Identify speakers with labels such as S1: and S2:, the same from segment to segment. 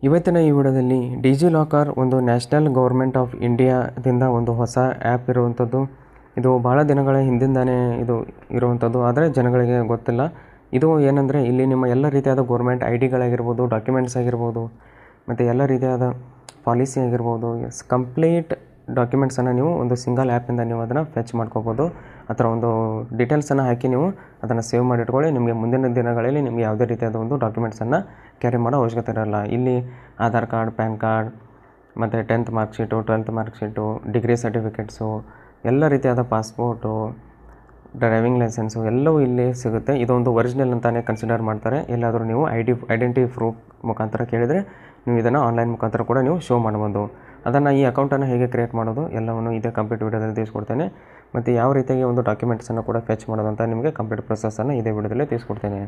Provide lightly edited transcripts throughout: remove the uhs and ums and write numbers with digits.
S1: ಇವತ್ತಿನ ಈ ವಿಡಿಯೋದಲ್ಲಿ ಡಿಜಿಲಾಕರ್ ಒಂದು ನ್ಯಾಷನಲ್ ಗೌರ್ಮೆಂಟ್ ಆಫ್ ಇಂಡಿಯಾದಿಂದ ಒಂದು ಹೊಸ ಆ್ಯಪ್ ಇರುವಂಥದ್ದು. ಇದು ಭಾಳ ದಿನಗಳ ಹಿಂದಿಂದನೇ ಇದು ಇರುವಂಥದ್ದು, ಆದರೆ ಜನಗಳಿಗೆ ಗೊತ್ತಿಲ್ಲ. ಇದು ಏನಂದರೆ ಇಲ್ಲಿ ನಿಮ್ಮ ಎಲ್ಲ ರೀತಿಯಾದ ಗೌರ್ಮೆಂಟ್ ಐ ಡಿಗಳಾಗಿರ್ಬೋದು, ಡಾಕ್ಯುಮೆಂಟ್ಸ್ ಆಗಿರ್ಬೋದು, ಮತ್ತು ಎಲ್ಲ ರೀತಿಯಾದ ಪಾಲಿಸಿ ಆಗಿರ್ಬೋದು, ಕಂಪ್ಲೀಟ್ ಡಾಕ್ಯುಮೆಂಟ್ಸನ್ನು ನೀವು ಒಂದು ಸಿಂಗಲ್ ಆ್ಯಪಿಂದ ನೀವು ಅದನ್ನು ಫೆಚ್ ಮಾಡ್ಕೋಬೋದು. ಆ ಥರ ಒಂದು ಡೀಟೇಲ್ಸನ್ನು ಹಾಕಿ ನೀವು ಅದನ್ನು ಸೇವ್ ಮಾಡಿಟ್ಕೊಳ್ಳಿ. ನಿಮಗೆ ಮುಂದಿನ ದಿನಗಳಲ್ಲಿ ನಿಮಗೆ ಯಾವುದೇ ರೀತಿಯಾದ ಒಂದು ಡಾಕ್ಯುಮೆಂಟ್ಸನ್ನು ಕ್ಯಾರಿ ಮಾಡೋ ಅವಶ್ಯಕತೆ ಇರೋಲ್ಲ. ಇಲ್ಲಿ ಆಧಾರ್ ಕಾರ್ಡ್, ಪ್ಯಾನ್ ಕಾರ್ಡ್, ಮತ್ತು 10th ಮಾರ್ಕ್ಶೀಟು, 12th ಮಾರ್ಕ್ಶೀಟು, ಡಿಗ್ರಿ ಸರ್ಟಿಫಿಕೇಟ್ಸು, ಎಲ್ಲ ರೀತಿಯಾದ ಪಾಸ್ಪೋರ್ಟು, ಡ್ರೈವಿಂಗ್ ಲೈಸೆನ್ಸು ಎಲ್ಲವೂ ಇಲ್ಲಿ ಸಿಗುತ್ತೆ. ಇದೊಂದು ಒರಿಜಿನಲ್ ಅಂತಲೇ ಕನ್ಸಿಡರ್ ಮಾಡ್ತಾರೆ. ಎಲ್ಲಾದರೂ ನೀವು ಐಡೆಂಟಿಟಿ ಪ್ರೂಫ್ ಮುಖಾಂತರ ಕೇಳಿದರೆ ನೀವು ಇದನ್ನು ಆನ್ಲೈನ್ ಮುಖಾಂತರ ಕೂಡ ನೀವು ಶೋ ಮಾಡ್ಬೋದು. ಅದನ್ನು ಈ ಅಕೌಂಟನ್ನು ಹೇಗೆ ಕ್ರಿಯೇಟ್ ಮಾಡೋದು ಎಲ್ಲವನ್ನು ಇದೇ ಕಂಪ್ಲೀಟ್ ವಿಡಿಯೋದಲ್ಲಿ ತಿಳಿಸ್ಕೊಡ್ತೇನೆ. ಮತ್ತು ಯಾವ ರೀತಿಯಾಗಿ ಒಂದು ಡಾಕ್ಯುಮೆಂಟ್ಸನ್ನು ಕೂಡ ಫೆಚ್ ಮಾಡೋದು ಅಂತ ನಿಮಗೆ ಕಂಪ್ಲೀಟ್ ಪ್ರೊಸೆಸನ್ನು ಇದೇ ವಿಡಿಯೋದಲ್ಲಿ ತಿಳಿಸ್ಕೊಡ್ತೇನೆ.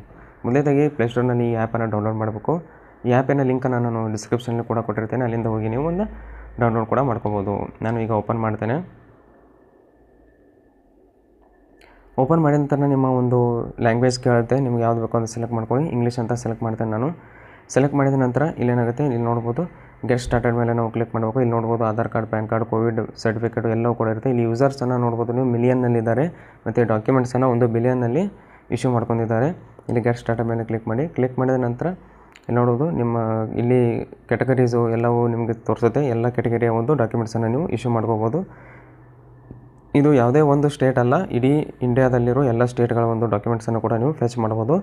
S1: ಮೊದಲೇದಾಗಿ ಪ್ಲೇಸ್ಟೋರ್ನಲ್ಲಿ ಈ ಆ್ಯಪನ್ನು ಡೌನ್ಲೋಡ್ ಮಾಡಬೇಕು. ಈ ಆ್ಯಪಿನ ಲಿಂಕನ್ನು ನಾನು ಡಿಸ್ಕ್ರಿಪ್ಷನಲ್ಲಿ ಕೂಡ ಕೊಟ್ಟಿರ್ತೇನೆ. ಅಲ್ಲಿಂದ ಹೋಗಿ ನೀವು ಒಂದು ಡೌನ್ಲೋಡ್ ಕೂಡ ಮಾಡ್ಕೋಬೋದು. ನಾನು ಈಗ ಓಪನ್ ಮಾಡ್ತೇನೆ. ಓಪನ್ ಮಾಡಿದ ನಂತರ ನಿಮ್ಮ ಒಂದು ಲ್ಯಾಂಗ್ವೇಜ್ ಕೇಳುತ್ತೆ. ನಿಮ್ಗೆ ಯಾವ್ದು ಬೇಕೋ ಅಂತ ಸೆಲೆಕ್ಟ್ ಮಾಡ್ಕೊಳ್ಳಿ. ಇಂಗ್ಲೀಷ್ ಅಂತ ಸೆಲೆಕ್ಟ್ ಮಾಡ್ತೇನೆ ನಾನು. ಸೆಲೆಕ್ಟ್ ಮಾಡಿದ ನಂತರ ಇಲ್ಲೇನಾಗುತ್ತೆ, ಇಲ್ಲಿ ನೋಡ್ಬೋದು ಗೆಟ್ ಸ್ಟಾರ್ಟೆಡ್ ಮೇಲೆ ನಾವು ಕ್ಲಿಕ್ ಮಾಡಬೇಕು. ಇಲ್ಲಿ ನೋಡ್ಬೋದು Aadhaar card, PAN card, Covid certificate ಎಲ್ಲವೂ ಕೂಡ ಇರುತ್ತೆ. ಇಲ್ಲಿ ಯೂಸರ್ಸನ್ನು ನೋಡ್ಬೋದು ನೀವು ಮಿಲಿಯನ್ನಲ್ಲಿದ್ದಾರೆ, ಮತ್ತು ಡಾಕ್ಯುಮೆಂಟ್ಸನ್ನು 1 ಬಿಲಿಯನ್ನಲ್ಲಿ ಇಶ್ಯೂ ಮಾಡ್ಕೊಂಡಿದ್ದಾರೆ. ಇಲ್ಲಿ ಗೆಟ್ ಸ್ಟಾರ್ಟೆಡ್ ಮೇಲೆ ಕ್ಲಿಕ್ ಮಾಡಿ. ಕ್ಲಿಕ್ ಮಾಡಿದ ನಂತರ ಇಲ್ಲಿ ನೋಡ್ಬೋದು ನಿಮ್ಮ ಇಲ್ಲಿ ಕ್ಯಾಟಗರೀಸು ಎಲ್ಲವೂ ನಿಮಗೆ ತೋರಿಸುತ್ತೆ. ಎಲ್ಲ ಕ್ಯಾಟಗರಿಯ ಒಂದು ಡಾಕ್ಯುಮೆಂಟ್ಸನ್ನು ನೀವು ಇಶ್ಯೂ ಮಾಡ್ಕೋಬೋದು. ಇದು ಯಾವುದೇ ಒಂದು ಸ್ಟೇಟ್ ಅಲ್ಲ, ಇಡೀ ಇಂಡಿಯಾದಲ್ಲಿರೋ ಎಲ್ಲ ಸ್ಟೇಟ್ಗಳ ಒಂದು ಡಾಕ್ಯುಮೆಂಟ್ಸನ್ನು ಕೂಡ ನೀವು ಫೆಚ್ ಮಾಡ್ಬೋದು.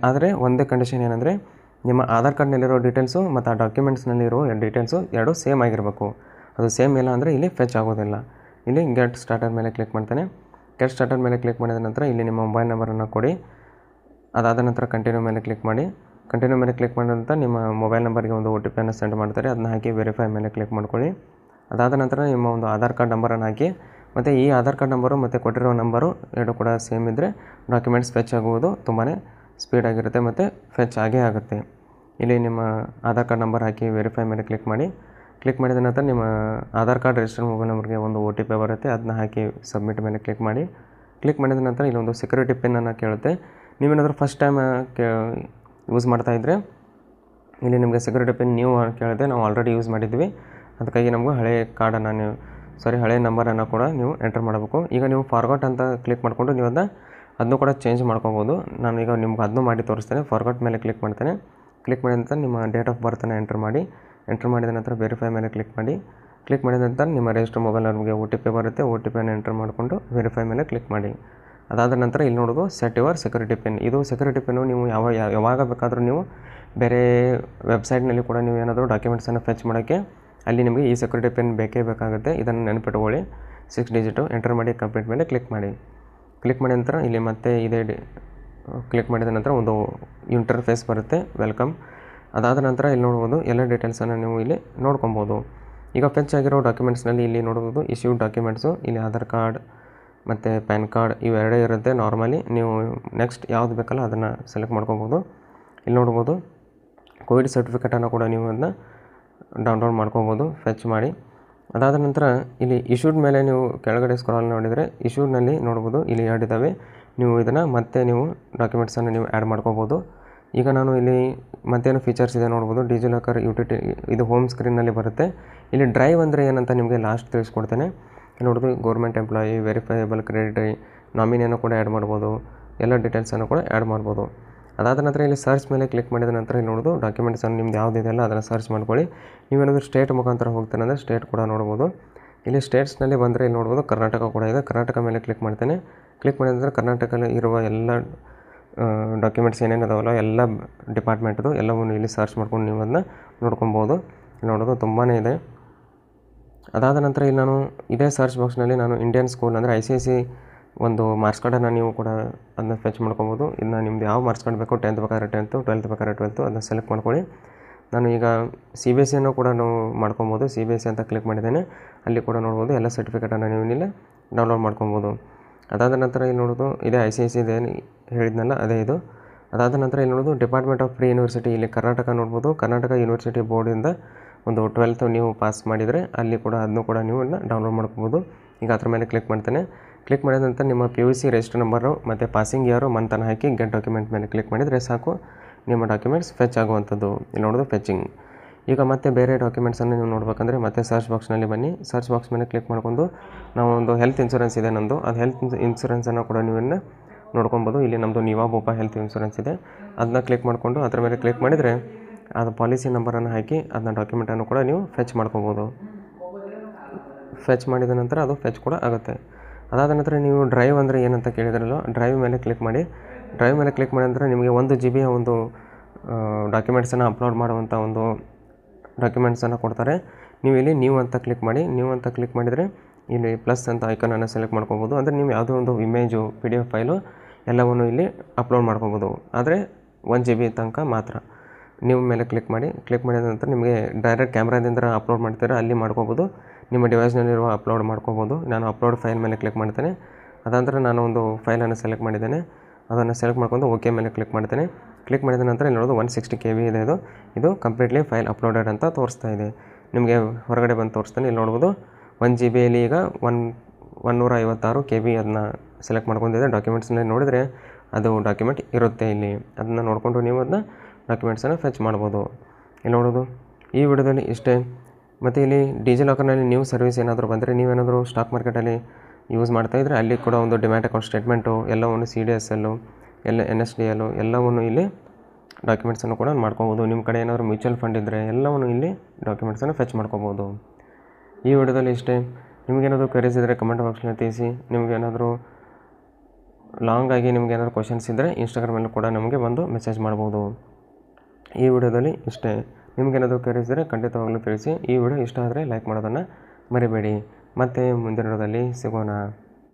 S1: ಆದರೆ ಒಂದೇ ಕಂಡೀಷನ್ ಏನಂದರೆ ನಿಮ್ಮ ಆಧಾರ್ ಕಾರ್ಡ್ನಲ್ಲಿರೋ ಡೀಟೇಲ್ಸು ಮತ್ತು ಆ ಡಾಕ್ಯುಮೆಂಟ್ಸ್ನಲ್ಲಿರೋ ಡೀಟೇಲ್ಸು ಎರಡೂ ಸೇಮ್ ಆಗಿರಬೇಕು. ಅದು ಸೇಮ್ ಇಲ್ಲ ಅಂದರೆ ಇಲ್ಲಿ ಫೆಚ್ ಆಗೋದಿಲ್ಲ. ಇಲ್ಲಿ ಗೆಟ್ ಸ್ಟಾರ್ಟರ್ ಮೇಲೆ ಕ್ಲಿಕ್ ಮಾಡ್ತೇನೆ. ಗೆಟ್ ಸ್ಟಾರ್ಟರ್ ಮೇಲೆ ಕ್ಲಿಕ್ ಮಾಡಿದ ನಂತರ ಇಲ್ಲಿ ನಿಮ್ಮ ಮೊಬೈಲ್ ನಂಬರನ್ನು ಕೊಡಿ. ಅದಾದ ನಂತರ ಕಂಟಿನ್ಯೂ ಮೇಲೆ ಕ್ಲಿಕ್ ಮಾಡಿ. ಕಂಟಿನ್ಯೂ ಮೇಲೆ ಕ್ಲಿಕ್ ಮಾಡಿದ ನಂತರ ನಿಮ್ಮ ಮೊಬೈಲ್ ನಂಬರ್ಗೆ ಒಂದು OTP ಸೆಂಡ್ ಮಾಡ್ತಾರೆ. ಅದನ್ನ ಹಾಕಿ ವೆರಿಫೈ ಮೇಲೆ ಕ್ಲಿಕ್ ಮಾಡ್ಕೊಳ್ಳಿ. ಅದಾದ ನಂತರ ನಿಮ್ಮ ಒಂದು ಆಧಾರ್ ಕಾರ್ಡ್ ನಂಬರನ್ನು ಹಾಕಿ, ಮತ್ತು ಈ ಆಧಾರ್ ಕಾರ್ಡ್ ನಂಬರು ಮತ್ತು ಕೊಟ್ಟಿರೋ ನಂಬರು ಎರಡು ಕೂಡ ಸೇಮ್ ಇದ್ದರೆ ಡಾಕ್ಯುಮೆಂಟ್ಸ್ ಫೆಚ್ ಆಗುವುದು ತುಂಬಾ ಸ್ಪೀಡಾಗಿರುತ್ತೆ ಮತ್ತು ಫೆಚ್ ಆಗೇ ಆಗುತ್ತೆ. ಇಲ್ಲಿ ನಿಮ್ಮ ಆಧಾರ್ ಕಾರ್ಡ್ ನಂಬರ್ ಹಾಕಿ ವೆರಿಫೈ ಮೇಲೆ ಕ್ಲಿಕ್ ಮಾಡಿ. ಕ್ಲಿಕ್ ಮಾಡಿದ ನಂತರ ನಿಮ್ಮ ಆಧಾರ್ ಕಾರ್ಡ್ ರಿಜಿಸ್ಟರ್ಡ್ ಮೊಬೈಲ್ ನಂಬರ್ಗೆ ಒಂದು OTP ಬರುತ್ತೆ. ಅದನ್ನ ಹಾಕಿ ಸಬ್ಮಿಟ್ ಮೇಲೆ ಕ್ಲಿಕ್ ಮಾಡಿ. ಕ್ಲಿಕ್ ಮಾಡಿದ ನಂತರ ಇಲ್ಲೊಂದು ಸೆಕ್ಯೂರಿಟಿ ಪಿನ್ನನ್ನು ಕೇಳುತ್ತೆ. ನೀವೇನಾದರೂ ಫಸ್ಟ್ ಟೈಮ್ ಯೂಸ್ ಮಾಡ್ತಾಯಿದ್ರೆ ಇಲ್ಲಿ ನಿಮಗೆ ಸೆಕ್ಯೂರಿಟಿ ಪಿನ್ ನೀವು ಕೇಳುತ್ತೆ. ನಾವು ಆಲ್ರೆಡಿ ಯೂಸ್ ಮಾಡಿದ್ವಿ, ಅದಕ್ಕಾಗಿ ನಮಗೂ ಹಳೆ ನಂಬರನ್ನು ಕೂಡ ನೀವು ಎಂಟರ್ ಮಾಡಬೇಕು. ಈಗ ನೀವು ಫಾರ್ಗಾಟ್ ಅಂತ ಕ್ಲಿಕ್ ಮಾಡಿಕೊಂಡು ನೀವು ಅದನ್ನು ಕೂಡ ಚೇಂಜ್ ಮಾಡ್ಕೋಬೋದು. ನಾನು ಈಗ ನಿಮ್ಗೆ ಅದನ್ನು ಮಾಡಿ ತೋರಿಸ್ತೇನೆ. ಫಾರ್ಗಾಟ್ ಮೇಲೆ ಕ್ಲಿಕ್ ಮಾಡ್ತೇನೆ. ಕ್ಲಿಕ್ ಮಾಡಿದ ನಂತರ ನಿಮ್ಮ ಡೇಟ್ ಆಫ್ ಬರ್ತನ್ನು ಎಂಟರ್ ಮಾಡಿ. ಎಂಟರ್ ಮಾಡಿದ ನಂತರ ವೆರಿಫೈ ಮೇಲೆ ಕ್ಲಿಕ್ ಮಾಡಿ. ಕ್ಲಿಕ್ ಮಾಡಿದ ನಂತರ ನಿಮ್ಮ ರಿಜಿಸ್ಟರ್ ಮೊಬೈಲ್ ನಂಬರ್ಗೆ OTP ಬರುತ್ತೆ. OTPಯನ್ನು ಎಂಟರ್ ಮಾಡಿಕೊಂಡು ವೆರಿಫೈ ಮೇಲೆ ಕ್ಲಿಕ್ ಮಾಡಿ. ಅದಾದ ನಂತರ ಇಲ್ಲಿ ನೋಡೋದು ಸೆಟ್ ಯುವರ್ ಸೆಕ್ಯೂರಿಟಿ ಪಿನ್. ಇದು ಸೆಕ್ಯೂರಿಟಿ ಪಿನ್ನು ನೀವು ಯಾವಾಗ ಬೇಕಾದರೂ ನೀವು ಬೇರೆ ವೆಬ್ಸೈಟ್ನಲ್ಲಿ ಕೂಡ ನೀವು ಏನಾದರೂ ಡಾಕ್ಯುಮೆಂಟ್ಸನ್ನು ಫೆಚ್ ಮಾಡೋಕ್ಕೆ ಅಲ್ಲಿ ನಿಮಗೆ ಈ ಸೆಕ್ಯೂರಿಟಿ ಪಿನ್ ಬೇಕೇ ಬೇಕಾಗುತ್ತೆ. ಇದನ್ನು ನೆನಪಿಟ್ಕೊಳ್ಳಿ. 6 ಡಿಜಿಟು ಎಂಟರ್ ಮಾಡಿ ಕಂಪ್ಲೀಟ್ ಮೇಲೆ ಕ್ಲಿಕ್ ಮಾಡಿ. ಕ್ಲಿಕ್ ಮಾಡಿದ ನಂತರ ಇಲ್ಲಿ ಮತ್ತೆ ಕ್ಲಿಕ್ ಮಾಡಿದ ನಂತರ ಒಂದು ಇಂಟರ್ಫೇಸ್ ಬರುತ್ತೆ, ವೆಲ್ಕಮ್. ಅದಾದ ನಂತರ ಇಲ್ಲಿ ನೋಡ್ಬೋದು ಎಲ್ಲ ಡೀಟೇಲ್ಸನ್ನು ನೀವು ಇಲ್ಲಿ ನೋಡ್ಕೊಬೋದು. ಈಗ ಫೆಚ್ ಆಗಿರೋ ಡಾಕ್ಯುಮೆಂಟ್ಸ್ನಲ್ಲಿ ಇಲ್ಲಿ ನೋಡ್ಬೋದು ಇಶ್ಯೂಡ್ ಡಾಕ್ಯುಮೆಂಟ್ಸು. ಇಲ್ಲಿ ಆಧಾರ್ ಕಾರ್ಡ್ ಮತ್ತು ಪ್ಯಾನ್ ಕಾರ್ಡ್ ಇವೆರಡೇ ಇರುತ್ತೆ ನಾರ್ಮಲಿ. ನೀವು ನೆಕ್ಸ್ಟ್ ಯಾವುದು ಬೇಕಲ್ಲ ಅದನ್ನು ಸೆಲೆಕ್ಟ್ ಮಾಡ್ಕೊಬೋದು. ಇಲ್ಲಿ ನೋಡ್ಬೋದು ಕೋವಿಡ್ ಸರ್ಟಿಫಿಕೇಟನ್ನು ಕೂಡ ನೀವು ಅದನ್ನ ಡೌನ್ಲೋಡ್ ಮಾಡ್ಕೋಬೋದು ಫೆಚ್ ಮಾಡಿ. ಅದಾದ ನಂತರ ಇಲ್ಲಿ ಇಶ್ಯೂಡ್ ಮೇಲೆ ನೀವು ಕೆಳಗಡೆ ಸ್ಕ್ರಾಲ್ ನೋಡಿದರೆ ಇಶ್ಯೂಡ್ನಲ್ಲಿ ನೋಡ್ಬೋದು ಇಲ್ಲಿ 2 ಇದ್ದಾವೆ. ನೀವು ಇದನ್ನು ಮತ್ತೆ ನೀವು ಡಾಕ್ಯುಮೆಂಟ್ಸನ್ನು ನೀವು ಆ್ಯಡ್ ಮಾಡ್ಕೋಬೋದು. ಈಗ ನಾನು ಇಲ್ಲಿ ಮತ್ತೇನು ಫೀಚರ್ಸ್ ಇದೆ ನೋಡ್ಬೋದು. ಡಿಜಿಲಾಕರ್ ಯುಟಿಲಿಟಿ ಇದು ಹೋಮ್ ಸ್ಕ್ರೀನ್ನಲ್ಲಿ ಬರುತ್ತೆ. ಇಲ್ಲಿ ಡ್ರೈವ್ ಅಂದರೆ ಏನಂತ ನಿಮಗೆ ಲಾಸ್ಟ್ ತಿಳಿಸ್ಕೊಡ್ತೇನೆ. ನೋಡೋದು ಗೌರ್ಮೆಂಟ್ ಎಂಪ್ಲಾಯಿ, ವೆರಿಫೈಯಬಲ್ ಕ್ರೆಡಿಟರಿ, ನಾಮಿನಿಯನ್ನು ಕೂಡ ಆ್ಯಡ್ ಮಾಡ್ಬೋದು. ಎಲ್ಲ ಡೀಟೇಲ್ಸನ್ನು ಕೂಡ ಆ್ಯಡ್ ಮಾಡ್ಬೋದು. ಅದಾದ ನಂತರ ಇಲ್ಲಿ ಸರ್ಚ್ ಮೇಲೆ ಕ್ಲಿಕ್ ಮಾಡಿದ ನಂತರ ಇಲ್ಲಿ ನೋಡೋದು ಡಾಕ್ಯುಮೆಂಟ್ಸನ್ನು ನಿಮ್ದು ಯಾವುದಿದೆಯಲ್ಲ ಅದನ್ನು ಸರ್ಚ್ ಮಾಡ್ಕೊಳ್ಳಿ. ನೀವೇನಾದರೂ ಸ್ಟೇಟ್ ಮುಖಾಂತರ ಹೋಗ್ತೇನೆ ಸ್ಟೇಟ್ ಕೂಡ ನೋಡ್ಬೋದು. ಇಲ್ಲಿ ಸ್ಟೇಟ್ಸ್ನಲ್ಲಿ ಬಂದರೆ ಇಲ್ಲಿ ನೋಡ್ಬೋದು ಕರ್ನಾಟಕ ಕೂಡ ಇದೆ. ಕರ್ನಾಟಕ ಮೇಲೆ ಕ್ಲಿಕ್ ಮಾಡ್ತೇನೆ. ಕ್ಲಿಕ್ ಮಾಡಿದ ನಂತರ ಕರ್ನಾಟಕದಲ್ಲಿ ಇರುವ ಎಲ್ಲ ಡಾಕ್ಯುಮೆಂಟ್ಸ್ ಏನೇನಿದಾವಲ್ಲ ಎಲ್ಲ ಡಿಪಾರ್ಟ್ಮೆಂಟ್ದು ಎಲ್ಲವನ್ನು ಇಲ್ಲಿ ಸರ್ಚ್ ಮಾಡ್ಕೊಂಡು ನೀವು ಅದನ್ನ ನೋಡ್ಕೊಬೋದು. ನೋಡೋದು ತುಂಬಾ ಇದೆ. ಅದಾದ ನಂತರ ಇಲ್ಲಿ ನಾನು ಇದೇ ಸರ್ಚ್ ಬಾಕ್ಸ್ನಲ್ಲಿ ನಾನು ಇಂಡಿಯನ್ ಸ್ಕೂಲ್ ಅಂದರೆ ICSE ಒಂದು ಮಾರ್ಕ್ಸ್ ಕಾರ್ಡನ್ನು ನೀವು ಕೂಡ ಅದನ್ನ ಫೆಚ್ ಮಾಡ್ಕೊಬೋದು. ಇದನ್ನ ನಿಮ್ದು ಯಾವ ಮಾರ್ಕ್ಸ್ ಕಾರ್ಡ್ ಬೇಕೋ 10th ಬೇಕಾದ್ರೆ 10th, 12th ಬೇಕಾದ್ರೆ 12th ಅದನ್ನ ಸೆಲೆಕ್ಟ್ ಮಾಡ್ಕೊಳ್ಳಿ. ನಾನು ಈಗ CBSEಯನ್ನು ಕೂಡ ನಾವು ಮಾಡ್ಕೊಬೋದು. CBSE ಅಂತ ಕ್ಲಿಕ್ ಮಾಡಿದ್ದೇನೆ. ಅಲ್ಲಿ ಕೂಡ ನೋಡ್ಬೋದು ಎಲ್ಲ ಸರ್ಟಿಫಿಕೇಟನ್ನು ನೀವು ಇಲ್ಲಿ ಡೌನ್ಲೋಡ್ ಮಾಡ್ಕೊಬೋದು. ಅದಾದ ನಂತರ ಇಲ್ಲಿ ನೋಡೋದು ಇದೇ ICSE ಇದೇನು ಹೇಳಿದ್ನಲ್ಲ ಅದೇ ಇದು. ಅದಾದ ನಂತರ ಇಲ್ಲಿ ನೋಡೋದು ಡಿಪಾರ್ಟ್ಮೆಂಟ್ ಆಫ್ ಪ್ರೀ ಯೂನಿವರ್ಸಿಟಿ ಇಲ್ಲಿ ಕರ್ನಾಟಕ ನೋಡ್ಬೋದು. ಕರ್ನಾಟಕ ಯೂನಿವರ್ಸಿಟಿ ಬೋರ್ಡಿಂದ ಒಂದು 12th ನೀವು ಪಾಸ್ ಮಾಡಿದರೆ ಅಲ್ಲಿ ಕೂಡ ಅದನ್ನು ಕೂಡ ನೀವು ಡೌನ್ಲೋಡ್ ಮಾಡ್ಕೋಬೋದು. ಈಗ ಅದ್ರ ಮೇಲೆ ಕ್ಲಿಕ್ ಮಾಡ್ತೇನೆ. ಕ್ಲಿಕ್ ಮಾಡಿದ ನಂತರ ನಿಮ್ಮ PUC ರಿಜಿಸ್ಟರ್ ನಂಬರು ಮತ್ತು ಪಾಸಿಂಗ್ ಇಯರು ಮಂತನ್ನು ಹಾಕಿ ಗೆಟ್ ಡಾಕ್ಯುಮೆಂಟ್ ಮೇಲೆ ಕ್ಲಿಕ್ ಮಾಡಿದರೆ ಸಾಕು, ನಿಮ್ಮ ಡಾಕ್ಯುಮೆಂಟ್ಸ್ ಫೆಚ್ ಆಗುವಂಥದ್ದು. ಇಲ್ಲಿ ನೋಡೋದು ಫೆಚಿಂಗ್. ಈಗ ಮತ್ತೆ ಬೇರೆ ಡಾಕ್ಯುಮೆಂಟ್ಸನ್ನು ನೀವು ನೋಡಬೇಕಂದ್ರೆ ಮತ್ತೆ ಸರ್ಚ್ ಬಾಕ್ಸ್ನಲ್ಲಿ ಬನ್ನಿ. ಸರ್ಚ್ ಬಾಕ್ಸ್ ಮೇಲೆ ಕ್ಲಿಕ್ ಮಾಡ್ಕೊಂಡು ನಾವು ಒಂದು ಹೆಲ್ತ್ ಇನ್ಶೂರೆನ್ಸ್ ಇದೆ ನಮ್ಮದು, ಅದು ಹೆಲ್ತ್ ಇನ್ಶೂರೆನ್ಸನ್ನು ಕೂಡ ನೀವನ್ನ ನೋಡ್ಕೊಬೋದು. ಇಲ್ಲಿ ನಮ್ಮದು ನಿವಾ ಬೂಪಾ ಹೆಲ್ತ್ ಇನ್ಶೂರೆನ್ಸ್ ಇದೆ, ಅದನ್ನ ಕ್ಲಿಕ್ ಮಾಡಿಕೊಂಡು ಅದರ ಮೇಲೆ ಕ್ಲಿಕ್ ಮಾಡಿದರೆ ಅದು ಪಾಲಿಸಿ ನಂಬರನ್ನು ಹಾಕಿ ಅದನ್ನ ಡಾಕ್ಯುಮೆಂಟನ್ನು ಕೂಡ ನೀವು ಫೆಚ್ ಮಾಡ್ಕೋಬೋದು. ಫೆಚ್ ಮಾಡಿದ ನಂತರ ಅದು ಫೆಚ್ ಕೂಡ ಆಗುತ್ತೆ. ಅದಾದ ನಂತರ ನೀವು ಡ್ರೈವ್ ಅಂದರೆ ಏನಂತ ಕೇಳಿದ್ರಲ್ಲ, ಡ್ರೈವ್ ಮೇಲೆ ಕ್ಲಿಕ್ ಮಾಡಿ. ಡ್ರೈವ್ ಮೇಲೆ ಕ್ಲಿಕ್ ಮಾಡಿದ ನಂತರ ನಿಮಗೆ 1 GB ಒಂದು ಡಾಕ್ಯುಮೆಂಟ್ಸನ್ನು ಅಪ್ಲೋಡ್ ಮಾಡುವಂಥ ಒಂದು ಡಾಕ್ಯುಮೆಂಟ್ಸನ್ನು ಕೊಡ್ತಾರೆ. ನೀವು ಇಲ್ಲಿ ನ್ಯೂ ಅಂತ ಕ್ಲಿಕ್ ಮಾಡಿ. ನ್ಯೂ ಅಂತ ಕ್ಲಿಕ್ ಮಾಡಿದರೆ ಇಲ್ಲಿ ಪ್ಲಸ್ ಅಂತ ಐಕನನ್ನು ಸೆಲೆಕ್ಟ್ ಮಾಡ್ಕೋಬೋದು. ಅಂದರೆ ನೀವು ಯಾವುದೋ ಒಂದು ಇಮೇಜು PDF ಫೈಲು ಎಲ್ಲವನ್ನು ಇಲ್ಲಿ ಅಪ್ಲೋಡ್ ಮಾಡ್ಕೋಬೋದು, ಆದರೆ 1 GB ತನಕ ಮಾತ್ರ. ನೀವು ಮೇಲೆ ಕ್ಲಿಕ್ ಮಾಡಿ. ಕ್ಲಿಕ್ ಮಾಡಿದ ನಂತರ ನಿಮಗೆ ಡೈರೆಕ್ಟ್ ಕ್ಯಾಮ್ರಾದಿಂದ ಅಪ್ಲೋಡ್ ಮಾಡ್ತೀರಾ ಅಲ್ಲಿ ಮಾಡ್ಕೋಬೋದು, ನಿಮ್ಮ ಡಿವೈಸ್ನಲ್ಲಿರುವ ಅಪ್ಲೋಡ್ ಮಾಡ್ಕೋಬೋದು. ನಾನು ಅಪ್ಲೋಡ್ ಫೈಲ್ ಮೇಲೆ ಕ್ಲಿಕ್ ಮಾಡ್ತೇನೆ. ಅದಾದ ನಾನು ಒಂದು ಫೈಲನ್ನು ಸೆಲೆಕ್ಟ್ ಮಾಡಿದ್ದೇನೆ, ಅದನ್ನು ಸೆಲೆಕ್ಟ್ ಮಾಡ್ಕೊಂಡು ಓಕೆ ಮೇಲೆ ಕ್ಲಿಕ್ ಮಾಡ್ತೇನೆ. ಕ್ಲಿಕ್ ಮಾಡಿದ ನಂತರ ಇಲ್ಲಿ ನೋಡೋದು 160 KB ಇದೆ. ಇದು ಕಂಪ್ಲೀಟ್ಲಿ ಫೈಲ್ ಅಪ್ಲೋಡೆಡ್ ಅಂತ ತೋರಿಸ್ತಾ ಇದೆ. ನಿಮಗೆ ಹೊರಗಡೆ ಬಂದು ತೋರಿಸ್ತಾನೆ. ಇಲ್ಲಿ ನೋಡ್ಬೋದು 1 GBಯಲ್ಲಿ ಈಗ 156 KB ಅದನ್ನ ಸೆಲೆಕ್ಟ್ ಮಾಡ್ಕೊಂಡಿದೆ. ಡಾಕ್ಯುಮೆಂಟ್ಸ್ನಲ್ಲಿ ನೋಡಿದರೆ ಅದು ಡಾಕ್ಯುಮೆಂಟ್ ಇರುತ್ತೆ ಇಲ್ಲಿ, ಅದನ್ನು ನೋಡಿಕೊಂಡು ನೀವು ಅದನ್ನ ಡಾಕ್ಯುಮೆಂಟ್ಸನ್ನು ಫೆಚ್ ಮಾಡ್ಬೋದು. ಇಲ್ಲಿ ನೋಡೋದು ಈ ವಿಡಿಯೋದಲ್ಲಿ ಇಷ್ಟೇ. ಮತ್ತು ಇಲ್ಲಿ ಡಿಜಿಲಾಕರ್ನಲ್ಲಿ ನ್ಯೂ ಸರ್ವಿಸ್ ಏನಾದರೂ ಬಂದರೆ, ನೀವೇನಾದರೂ ಸ್ಟಾಕ್ ಮಾರ್ಕೆಟಲ್ಲಿ ಯೂಸ್ ಮಾಡ್ತಾಯಿದ್ರೆ ಅಲ್ಲಿ ಕೂಡ ಒಂದು ಡಿಮ್ಯಾಟ್ ಅಕೌಂಟ್ ಸ್ಟೇಟ್ಮೆಂಟು ಎಲ್ಲವನ್ನು CDSL ಎಲ್ಲ NSDL ಎಲ್ಲವನ್ನು ಇಲ್ಲಿ ಡಾಕ್ಯುಮೆಂಟ್ಸನ್ನು ಕೂಡ ಮಾಡ್ಕೋಬೋದು. ನಿಮ್ಮ ಕಡೆ ಏನಾದರೂ ಮ್ಯೂಚುವಲ್ ಫಂಡ್ ಇದ್ದರೆ ಎಲ್ಲವನ್ನು ಇಲ್ಲಿ ಡಾಕ್ಯುಮೆಂಟ್ಸನ್ನು ಫೆಚ್ ಮಾಡ್ಕೋಬೋದು. ಈ ವಿಡಿಯೋದಲ್ಲಿ ಇಷ್ಟೇ. ನಿಮಗೇನಾದರೂ ಕ್ವೆರೀಸ್ ಇದ್ದರೆ ಕಮೆಂಟ್ ಬಾಕ್ಸ್ನಲ್ಲಿ ತಿಳಿಸಿ. ನಿಮಗೇನಾದರೂ ಲಾಂಗ್ ಆಗಿ ನಿಮಗೇನಾದರೂ ಕ್ವಶನ್ಸ್ ಇದ್ದರೆ ಇನ್ಸ್ಟಾಗ್ರಾಮಲ್ಲೂ ಕೂಡ ನಮಗೆ ಬಂದು ಮೆಸೇಜ್ ಮಾಡ್ಬೋದು. ಈ ವಿಡಿಯೋದಲ್ಲಿ ಇಷ್ಟೇ. ನಿಮಗೇನಾದರೂ ಕ್ವೆರೀಸ್ ಇದ್ದರೆ ಖಂಡಿತವಾಗ್ಲೂ ತಿಳಿಸಿ. ಈ ವಿಡಿಯೋ ಇಷ್ಟ ಆದರೆ ಲೈಕ್ ಮಾಡೋದನ್ನು ಮರಿಬೇಡಿ. ಮತ್ತೆ ಮುಂದಿನ ವಿಡಿಯೋದಲ್ಲಿ ಸಿಗೋಣ.